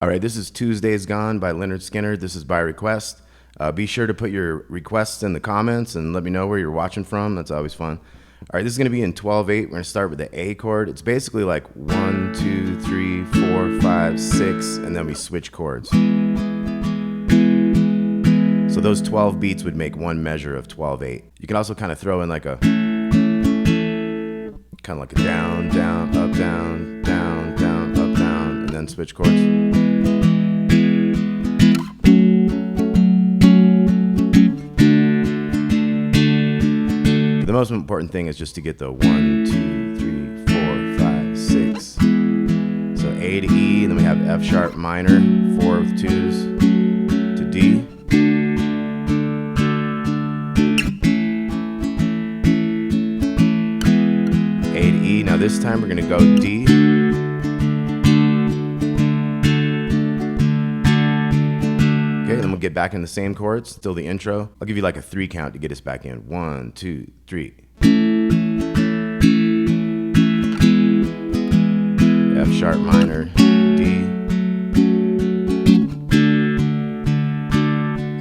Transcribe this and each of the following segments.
All right, this is Tuesday's Gone by Lynyrd Skynyrd. This is by request. Be sure to put your requests in the comments and let me know where you're watching from. That's always fun. All right, this is going to be in 12/8. We're going to start with the A chord. It's basically like 1, 2, 3, 4, 5, 6, and then we switch chords. So those 12 beats would make one measure of 12/8. You can also kind of throw in like a down, down, up, down, down, down, up, down, and then switch chords. The most important thing is just to get the 1, 2, 3, 4, 5, 6. So A to E, and then we have F sharp minor, 4 with 2s to D. A to E. Now this time we're going to go D. Okay, then we'll get back in the same chords, still the intro. I'll give you like a 3 count to get us back in. 1, 2, 3. F sharp minor, D.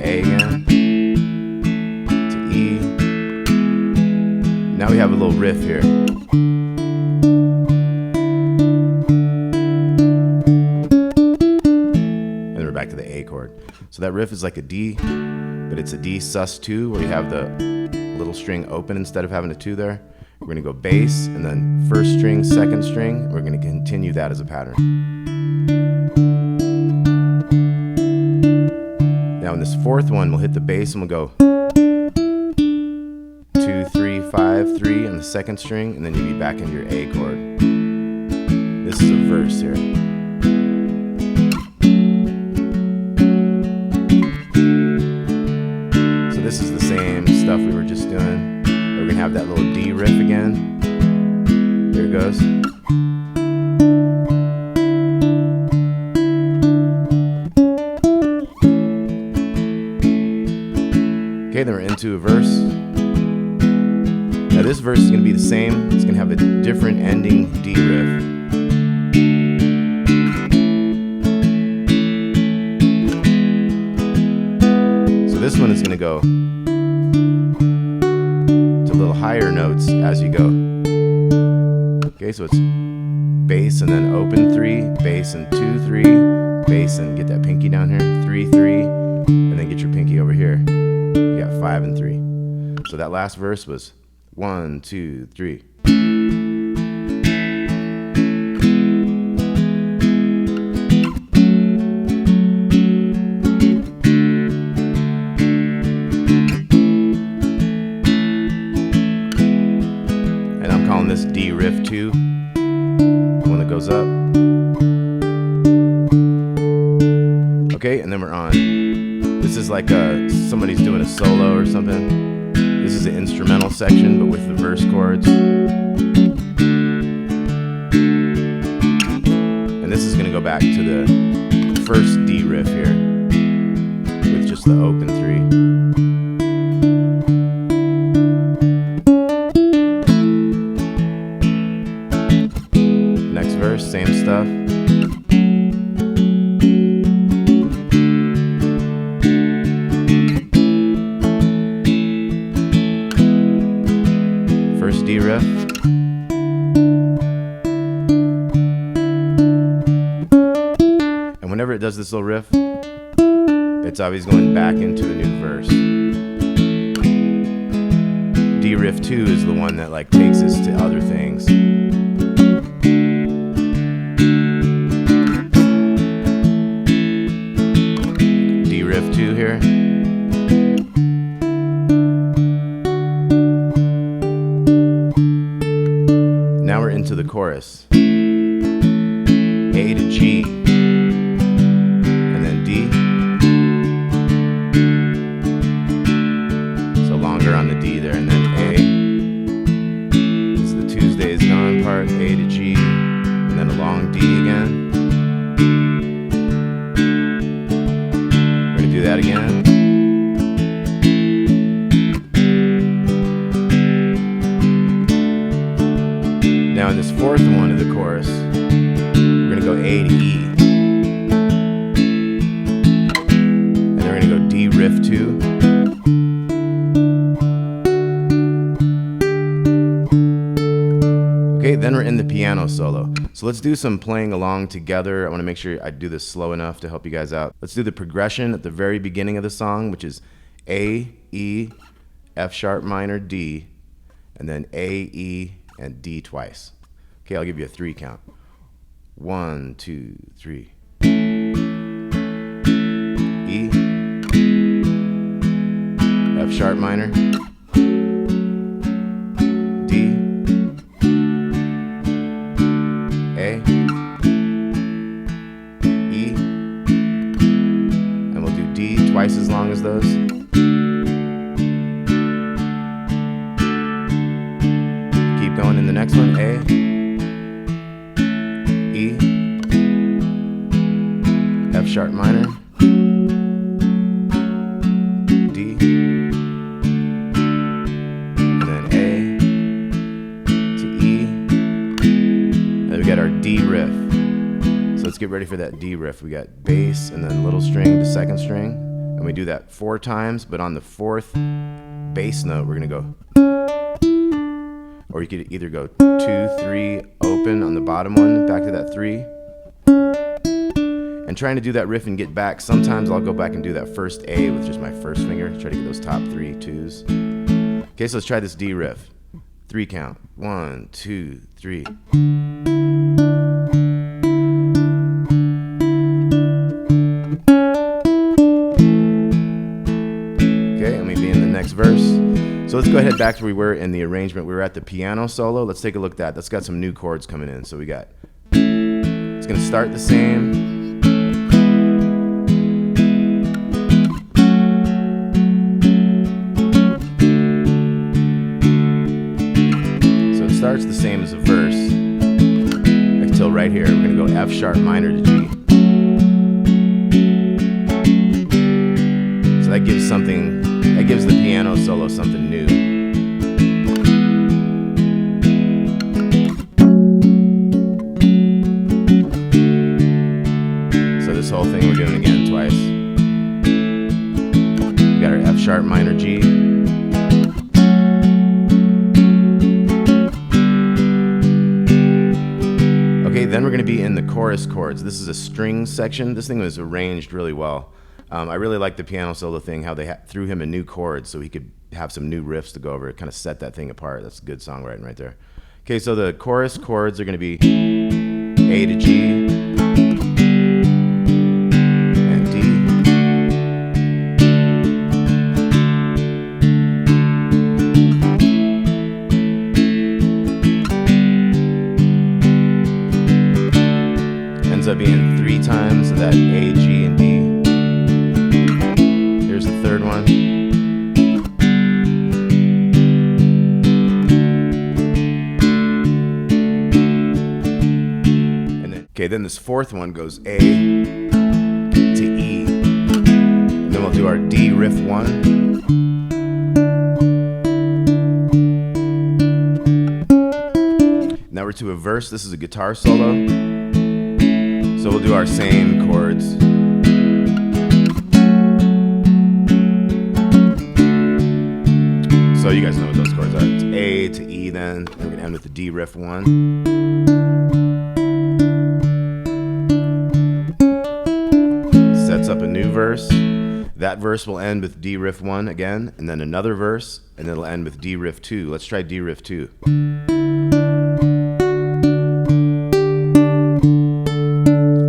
A again. To E. Now we have a little riff here. And then we're back to the A chord. So that riff is like a D, but it's a D sus2 where you have the little string open instead of having a 2 there. We're going to go bass and then first string, second string. We're going to continue that as a pattern. Now in this fourth one, we'll hit the bass and we'll go 2, 3, 5, 3 on the second string, and then you'll be back into your A chord. This is a verse here. This is the same stuff we were just doing. We're gonna have that little D riff again. Here it goes. Okay, then we're into a verse. Now this verse is gonna be the same. It's gonna have a different ending D riff. This one is going to go to little higher notes as you go. Okay, so it's bass and then open 3, bass and 2, 3, bass and get that pinky down here, 3, 3, and then get your pinky over here. You got 5 and 3. So that last verse was 1, 2, 3. This D riff 2, the one that goes up. Okay, and then we're on. This is like somebody's doing a solo or something. This is the instrumental section, but with the verse chords. And this is going to go back to the first D riff here, with just the open 3. Verse, same stuff. First D riff. And whenever it does this little riff, it's always going back into the new verse. D riff 2 is the one that like takes us to other things. Riff 2 here. Now we're into the chorus. A to G, and then D. So longer on the D there, and then A. This is the Tuesday's Gone part, A to G, and then a long D again. Do that again. Now in this fourth one of the chorus, we're going to go A to E. then we're in the piano solo. So let's do some playing along together. I want to make sure I do this slow enough to help you guys out. Let's do the progression at the very beginning of the song, which is A, E, F sharp minor, D, and then A, E, and D twice. Okay, I'll give you a 3 count. 1, 2, 3. E, F sharp minor, D, A, E, and we'll do D twice as long as those. Keep going in the next one, A, E, F sharp minor, D, and then A to E, and then we got our D riff. So let's get ready for that D riff. We got bass and then little string to second string, and we do that 4 times, but on the 4th bass note we're gonna go, or you could either go 2, 3, open on the bottom one, back to that 3. And trying to do that riff and get back, sometimes I'll go back and do that first A with just my first finger, try to get those top 3 twos. Okay, so let's try this D riff. 3 count. 1, 2, 3. Okay, and we be in the next verse. So let's go ahead back to where we were in the arrangement. We were at the piano solo. Let's take a look at that. That's got some new chords coming in. So we got, it's gonna start the same. So it starts the same as a verse until right here. We're gonna go F sharp minor to G. So that gives something, that gives the piano solo something new. So this whole thing we're doing again twice. We got our F sharp minor G. Okay, then we're going to be in the chorus chords. This is a string section. This thing was arranged really well. I really like the piano solo thing, how they threw him a new chord so he could have some new riffs to go over. It kind of set that thing apart. That's good songwriting right there. Okay, so the chorus chords are going to be A to G and D. Ends up being 3 times of that A, G, and D. Here's the third one. And then, okay, then this 4th one goes A to E. And then we'll do our D riff 1. Now we're to a verse. This is a guitar solo. So we'll do our same chords. So you guys know what those chords are. It's A to E then. We're going to end with the D riff 1. Sets up a new verse. That verse will end with D riff 1 again, and then another verse, and it'll end with D riff 2. Let's try D riff 2.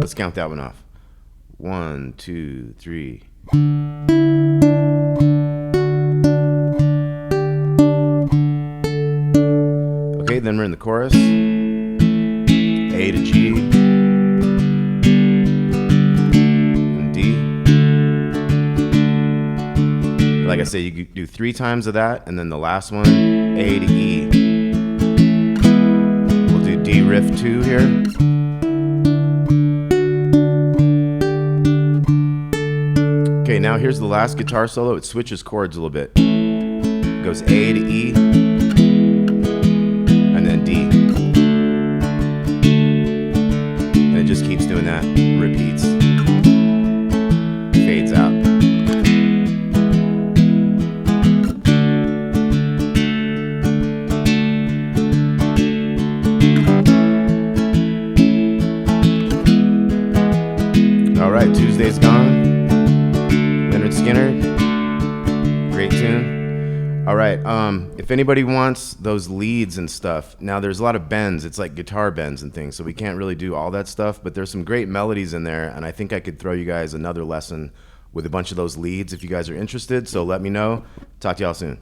Let's count that one off. 1, 2, 3. Okay, then we're in the chorus. A to G and D. Like I say, you do 3 times of that, and then the last one, A to E. We'll do D riff 2 here. Okay, now here's the last guitar solo. It switches chords a little bit. It goes A to E, and then D. And it just keeps doing that, repeats, fades out. If anybody wants those leads and stuff, now there's a lot of bends. It's like guitar bends and things, so we can't really do all that stuff, but there's some great melodies in there, and I think I could throw you guys another lesson with a bunch of those leads if you guys are interested, so let me know. Talk to y'all soon.